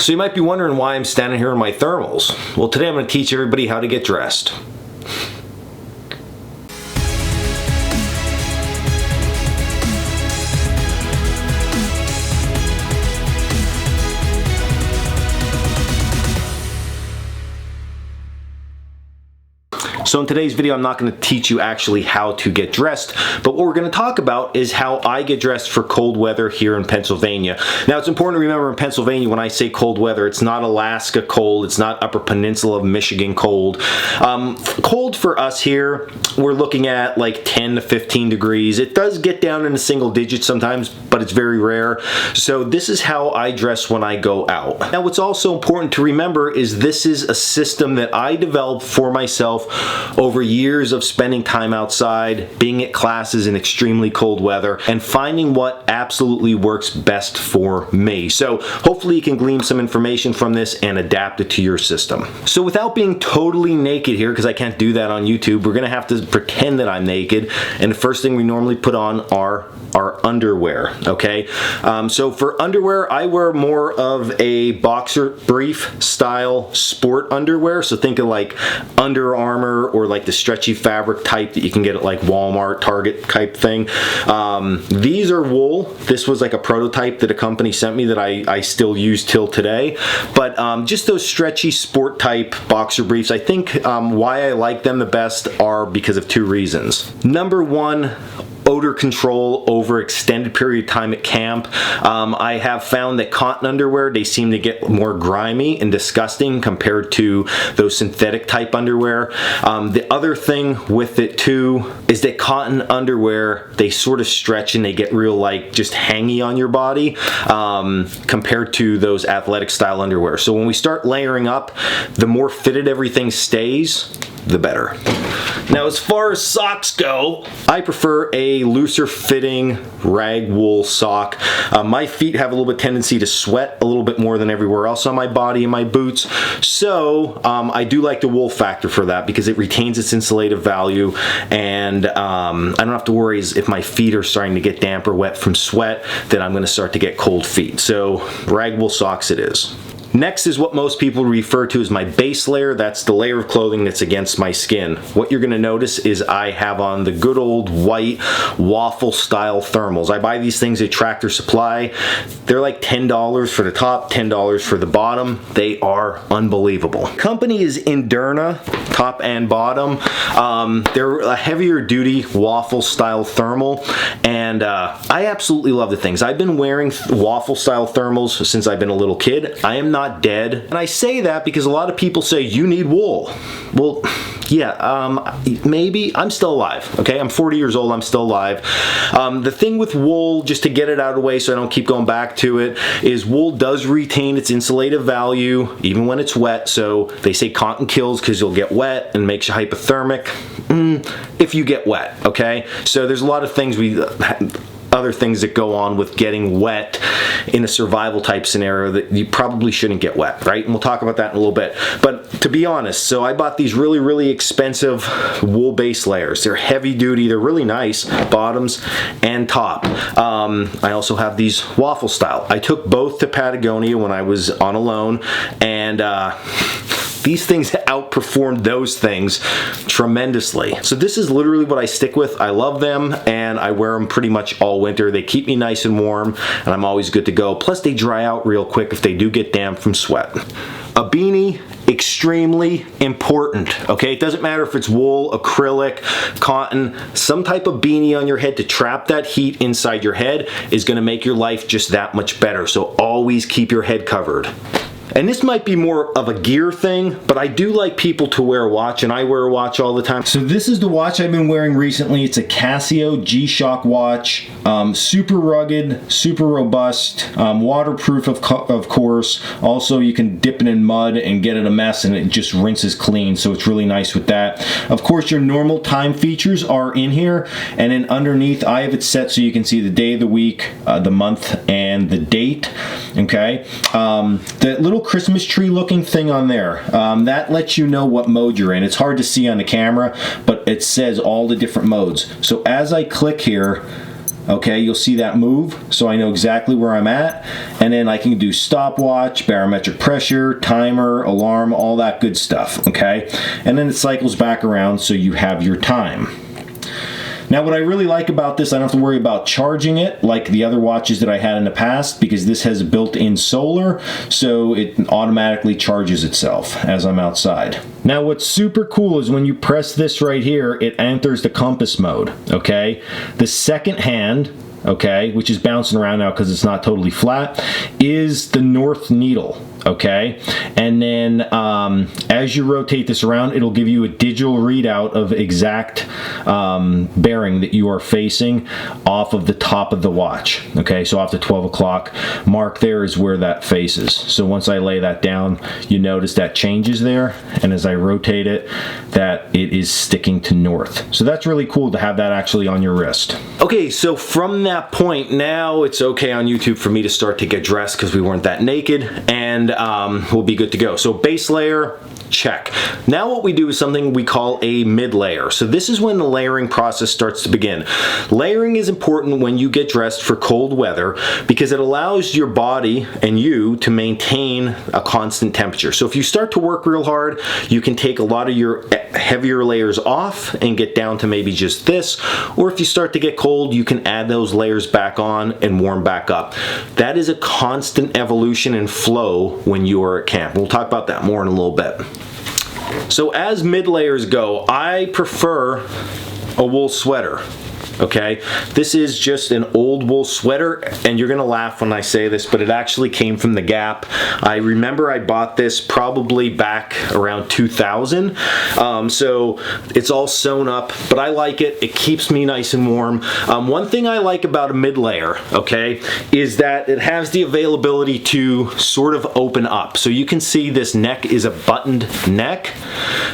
So you might be wondering why I'm standing here in my thermals. Well, today I'm going to teach everybody how to get dressed. So in today's video, I'm not going to teach you actually how to get dressed, but what we're going to talk about is how I get dressed for cold weather here in Pennsylvania. Now, it's important to remember in Pennsylvania, when I say cold weather, it's not Alaska cold, it's not Upper Peninsula of Michigan cold. Cold for us here, we're looking at like 10 to 15 degrees. It does get down in the single digits sometimes, but it's very rare. So this is how I dress when I go out. Now, what's also important to remember is this is a system that I developed for myself over years of spending time outside, being at classes in extremely cold weather, and finding what absolutely works best for me. So hopefully you can glean some information from this and adapt it to your system. So without being totally naked here, because I can't do that on YouTube, we're gonna have to pretend that I'm naked, and the first thing we normally put on are our underwear, okay? So for underwear, I wear more of a boxer brief style sport underwear, so think of like Under Armour or like the stretchy fabric type that you can get at like Walmart, Target type thing. These are wool. This was like a prototype that a company sent me that I still use till today, but just those stretchy sport type boxer briefs, I think why I like them the best are because of two reasons. Number one, odor control over extended period of time at camp. I have found that cotton underwear, they seem to get more grimy and disgusting compared to those synthetic type underwear. The other thing with it too is that cotton underwear, they sort of stretch and they get real like just hangy on your body compared to those athletic style underwear. So when we start layering up, the more fitted everything stays, the better. Now, as far as socks go, I prefer a looser fitting rag wool sock. My feet have a little bit tendency to sweat a little bit more than everywhere else on my body and my boots, so I do like the wool factor for that because it retains its insulative value, and I don't have to worry if my feet are starting to get damp or wet from sweat that I'm going to start to get cold feet. So rag wool socks it is. Next is what most people refer to as my base layer. That's the layer of clothing that's against my skin. What you're going to notice is I have on the good old white waffle style thermals. I buy these things at Tractor Supply. They're like $10 for the top, $10 for the bottom. They are unbelievable. Company is Indera, top and bottom. They're a heavier duty waffle style thermal, and I absolutely love the things. I've been wearing waffle style thermals since I've been a little kid. I am not dead, and I say that because a lot of people say you need wool. Well, yeah, maybe. I'm still alive, okay? I'm 40 years old, I'm still alive. The thing with wool, just to get it out of the way so I don't keep going back to it, is wool does retain its insulative value even when it's wet. So they say cotton kills because you'll get wet and makes you hypothermic if you get wet, okay? So there's a lot of things other things that go on with getting wet in a survival type scenario that you probably shouldn't get wet, right? And we'll talk about that in a little bit. But to be honest, so I bought these really, really expensive wool base layers. They're heavy duty, they're really nice, bottoms and top. I also have these waffle style. I took both to Patagonia when I was on a loan, and these things outperformed those things tremendously. So this is literally what I stick with. I love them, and I wear them pretty much all winter. They keep me nice and warm, and I'm always good to go. Plus, they dry out real quick if they do get damp from sweat. A beanie, extremely important, okay? It doesn't matter if it's wool, acrylic, cotton, some type of beanie on your head to trap that heat inside your head is gonna make your life just that much better. So always keep your head covered. And this might be more of a gear thing, but I do like people to wear a watch, and I wear a watch all the time. So this is the watch I've been wearing recently. It's a Casio G-SHOCK watch. Super rugged, super robust, waterproof of course. Also, you can dip it in mud and get it a mess and it just rinses clean, so it's really nice with that. Of course, your normal time features are in here, and then underneath I have it set so you can see the day of the week, the month, and the date, okay? The little Christmas tree looking thing on there, that lets you know what mode you're in. It's hard to see on the camera, but it says all the different modes. So as I click here, okay, you'll see that move, so I know exactly where I'm at, and then I can do stopwatch, barometric pressure, timer, alarm, all that good stuff, okay? And then it cycles back around so you have your time. Now what I really like about this, I don't have to worry about charging it like the other watches that I had in the past, because this has built-in solar, so it automatically charges itself as I'm outside. Now what's super cool is when you press this right here, it enters the compass mode, okay? The second hand, okay, which is bouncing around now because it's not totally flat, is the north needle, okay? And then as you rotate this around, it'll give you a digital readout of exact bearing that you are facing off of the top of the watch, okay? So off the 12 o'clock mark there is where that faces. So once I lay that down, you notice that changes there, and as I rotate it, that it is sticking to north. So that's really cool to have that actually on your wrist. Okay, so from that point, now it's okay on YouTube for me to start to get dressed because we weren't that naked, and we'll be good to go. So base layer, check. Now what we do is something we call a mid layer. So this is when the layering process starts to begin. Layering is important when you get dressed for cold weather because it allows your body and you to maintain a constant temperature. So if you start to work real hard, you can take a lot of your heavier layers off and get down to maybe just this, or if you start to get cold, you can add those layers back on and warm back up. That is a constant evolution and flow when you are at camp. We'll talk about that more in a little bit. So as mid layers go, I prefer a wool sweater. Okay, this is just an old wool sweater, and you're gonna laugh when I say this, but it actually came from the Gap. I remember I bought this probably back around 2000, so it's all sewn up, but I like it. It keeps me nice and warm. One thing I like about a mid layer, okay, is that it has the availability to sort of open up. So you can see this neck is a buttoned neck,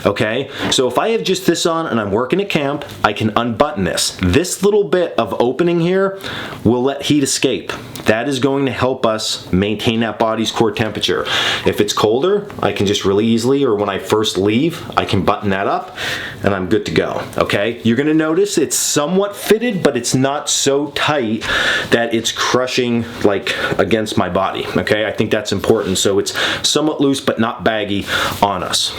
okay? So if I have just this on and I'm working at camp, I can unbutton this. This little bit of opening here will let heat escape. That is going to help us maintain that body's core temperature. If it's colder, I can just really easily, or when I first leave, I can button that up and I'm good to go, okay? You're gonna notice it's somewhat fitted, but it's not so tight that it's crushing like against my body, okay? I think that's important. So it's somewhat loose, but not baggy on us.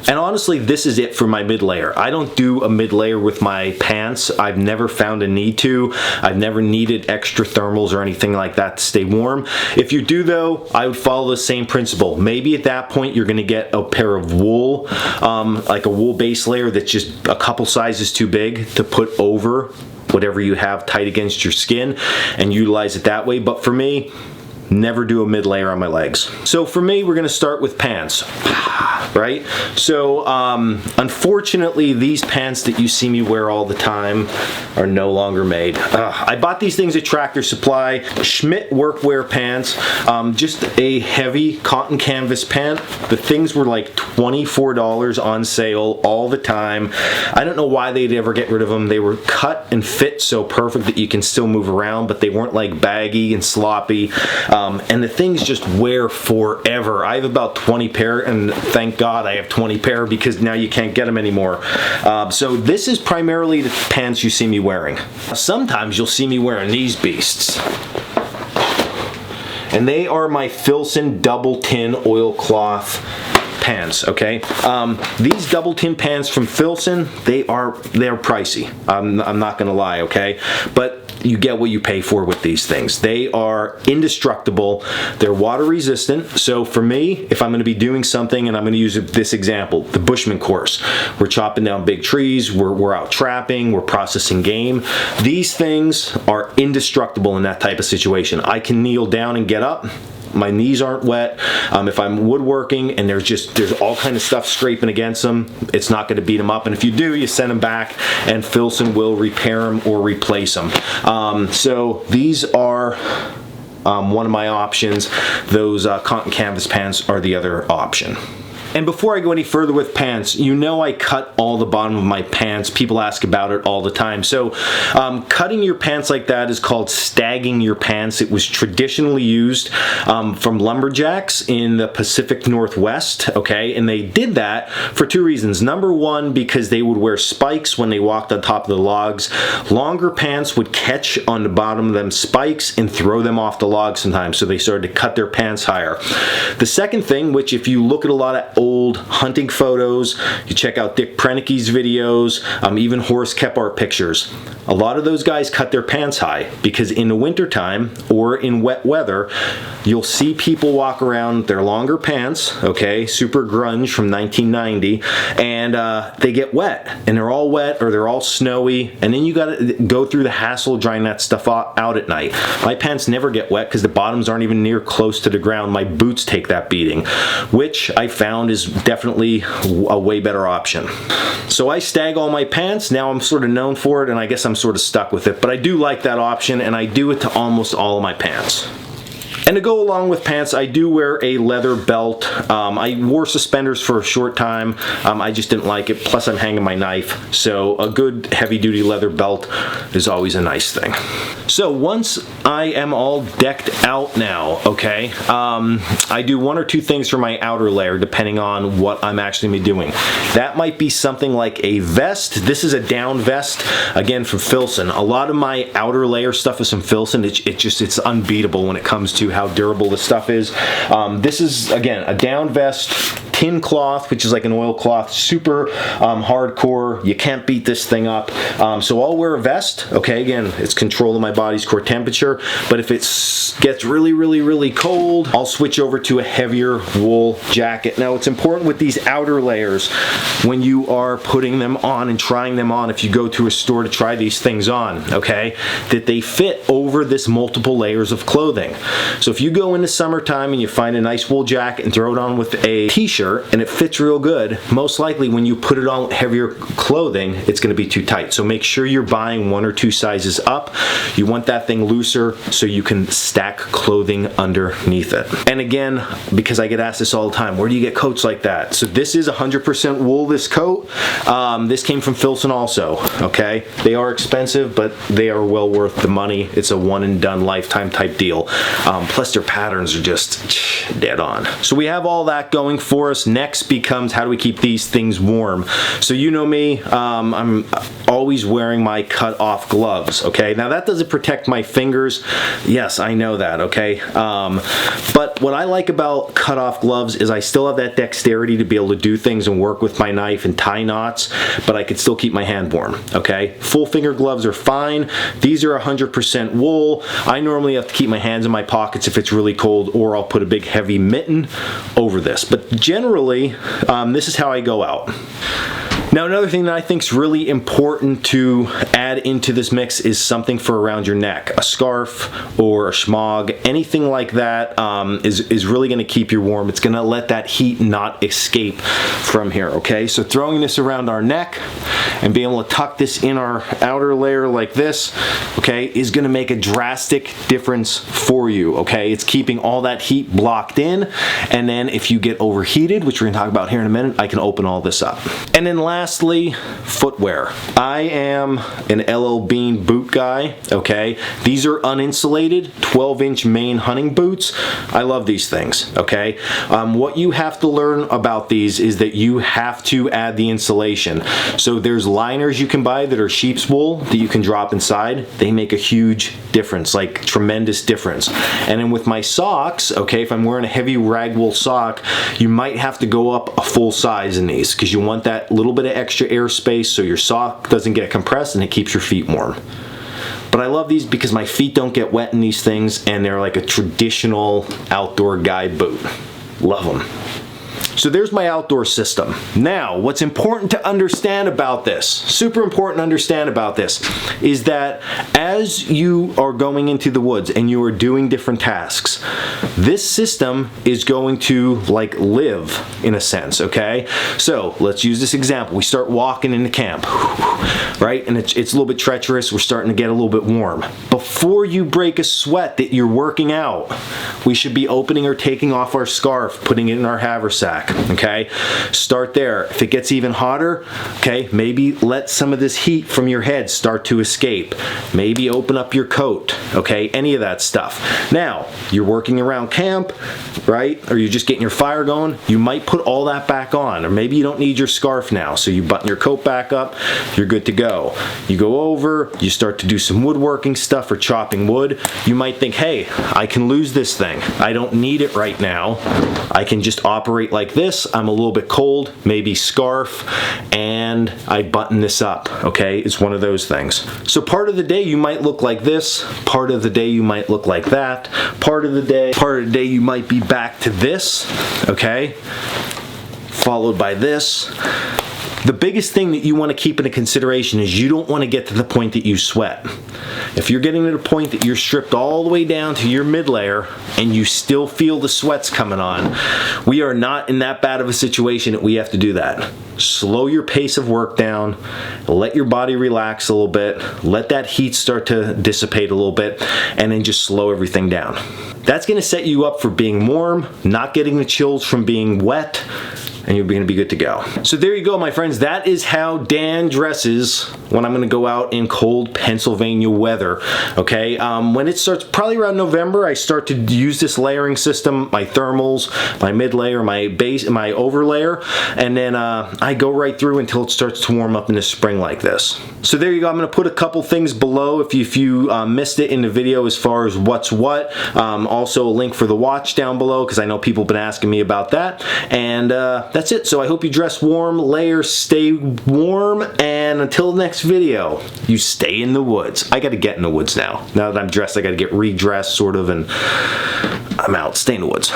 And honestly, this is it for my mid layer. I don't do a mid layer with my pants. I've never found a need to. I've never needed extra thermals or anything like that to stay warm. If you do though, I would follow the same principle. Maybe at that point you're gonna get a pair of wool, like a wool base layer that's just a couple sizes too big to put over whatever you have tight against your skin and utilize it that way. But for me, never do a mid layer on my legs. So for me, we're gonna start with pants, right? So unfortunately, these pants that you see me wear all the time are no longer made. I bought these things at Tractor Supply, Schmidt workwear pants, just a heavy cotton canvas pant. The things were like $24 on sale all the time. I don't know why they'd ever get rid of them. They were cut and fit so perfect that you can still move around, but they weren't like baggy and sloppy. And the things just wear forever. I have about 20 pair, and thank God I have 20 pair because now you can't get them anymore. So this is primarily the pants you see me wearing. Sometimes you'll see me wearing these beasts. And they are my Filson double tin oilcloth pants, okay? These double tin pants from Filson, they're pricey. I'm not gonna lie, okay? But you get what you pay for with these things. They are indestructible. They're water resistant. So for me, if I'm gonna be doing something, and I'm gonna use this example, the Bushman course. We're chopping down big trees, we're out trapping, we're processing game. These things are indestructible in that type of situation. I can kneel down and get up. My knees aren't wet. If I'm woodworking and there's all kind of stuff scraping against them, it's not going to beat them up. And if you do, you send them back and Filson will repair them or replace them. So these are one of my options. Those cotton canvas pants are the other option. And before I go any further with pants, you know I cut all the bottom of my pants. People ask about it all the time. So cutting your pants like that is called stagging your pants. It was traditionally used from lumberjacks in the Pacific Northwest, okay? And they did that for two reasons. Number one, because they would wear spikes when they walked on top of the logs. Longer pants would catch on the bottom of them spikes and throw them off the log sometimes, so they started to cut their pants higher. The second thing, which if you look at a lot of old hunting photos, you check out Dick Proennke's videos, even Horace Kephart pictures, a lot of those guys cut their pants high because in the wintertime or in wet weather, you'll see people walk around their longer pants, okay, super grunge from 1990, and they get wet, and they're all wet or they're all snowy, and then you gotta go through the hassle of drying that stuff out at night. My pants never get wet because the bottoms aren't even near close to the ground. My boots take that beating, which I found is definitely a way better option. So I stag all my pants. Now I'm sort of known for it, and I guess I'm sort of stuck with it, but I do like that option, and I do it to almost all of my pants. And to go along with pants, I do wear a leather belt. I wore suspenders for a short time. I just didn't like it. Plus, I'm hanging my knife. So a good heavy-duty leather belt is always a nice thing. So once I am all decked out now, okay, I do one or two things for my outer layer, depending on what I'm actually doing. That might be something like a vest. This is a down vest, again, from Filson. A lot of my outer layer stuff is from Filson. It's unbeatable when it comes to how durable this stuff is. This is, again, a down vest, tin cloth, which is like an oilcloth, super hardcore. You can't beat this thing up. So I'll wear a vest. Okay, again, it's control of my body's core temperature, but if it gets really, really, really cold, I'll switch over to a heavier wool jacket. Now, it's important with these outer layers when you are putting them on and trying them on, if you go to a store to try these things on, okay, that they fit over this multiple layers of clothing. So if you go into summertime and you find a nice wool jacket and throw it on with a t-shirt and it fits real good, most likely when you put it on with heavier clothing, it's going to be too tight. So make sure you're buying one or two sizes up. You want that thing looser so you can stack clothing underneath it. And again, because I get asked this all the time, where do you get coats like that? So this is 100% wool, this coat. This came from Filson also, okay? They are expensive, but they are well worth the money. It's a one and done lifetime type deal. Plus their patterns are just dead on. So we have all that going for us. Next becomes, how do we keep these things warm? So you know me, I'm always wearing my cut off gloves, okay? Now that doesn't protect my fingers. Yes, I know that, okay? But what I like about cut off gloves is I still have that dexterity to be able to do things and work with my knife and tie knots, but I could still keep my hand warm, okay? Full finger gloves are fine. These are 100% wool. I normally have to keep my hands in my pockets if it's really cold, or I'll put a big heavy mitten over this. But generally, this is how I go out. Now, another thing that I think is really important to add into this mix is something for around your neck. A scarf or a schmog, anything like that is really going to keep you warm. It's going to let that heat not escape from here, okay? So throwing this around our neck and being able to tuck this in our outer layer like this, okay, is going to make a drastic difference for you, okay? It's keeping all that heat blocked in, and then if you get overheated, which we're going to talk about here in a minute, I can open all this up. And then lastly, footwear. I am an LL Bean boot guy, okay? These are uninsulated, 12-inch Maine hunting boots. I love these things, okay? What you have to learn about these is that you have to add the insulation. So there's liners you can buy that are sheep's wool that you can drop inside. They make a huge difference, like tremendous difference. And then with my socks, okay, if I'm wearing a heavy rag wool sock, you might have to go up a full size in these because you want that little bit of extra airspace so your sock doesn't get compressed and it keeps your feet warm. But I love these because my feet don't get wet in these things, and they're like a traditional outdoor guy boot. Love them. So there's my outdoor system. Now, what's important to understand about this, super important to understand about this, is that as you are going into the woods and you are doing different tasks, this system is going to like live in a sense, okay? So let's use this example. We start walking into camp, right? And it's a little bit treacherous. We're starting to get a little bit warm. Before you break a sweat that you're working out, we should be opening or taking off our scarf, putting it in our haversack, okay? Start there. If it gets even hotter, okay, maybe let some of this heat from your head start to escape. Maybe open up your coat, okay? Any of that stuff. Now, you're working around camp, right? Or you're just getting your fire going. You might put all that back on, or maybe you don't need your scarf now, so you button your coat back up, you're good to go. You go over, you start to do some woodworking stuff or chopping wood. You might think, hey, I can lose this thing. I don't need it right now. I can just operate like this. I'm a little bit cold, maybe scarf, and I button this up, okay? It's one of those things. So part of the day you might look like this, part of the day you might look like that, part of the day you might be back to this, okay? Followed by this. The biggest thing that you want to keep into consideration is you don't want to get to the point that you sweat. If you're getting to the point that you're stripped all the way down to your mid layer and you still feel the sweats coming on, we are not in that bad of a situation that we have to do that. Slow your pace of work down, let your body relax a little bit, let that heat start to dissipate a little bit, and then just slow everything down. That's going to set you up for being warm, not getting the chills from being wet, and you're going to be good to go. So there you go, my friends. That is how Dan dresses when I'm going to go out in cold Pennsylvania weather, okay? When it starts, probably around November, I start to use this layering system, my thermals, my mid layer, my base, my over layer, and then I go right through until it starts to warm up in the spring like this. So there you go. I'm going to put a couple things below if you missed it in the video as far as what's what. Also a link for the watch down below because I know people have been asking me about that. And that's it. So I hope you dress warm, layer, stay warm, and until the next video, you stay in the woods. I got to get in the woods now. Now that I'm dressed, I got to get redressed sort of, and I'm out. Stay in the woods.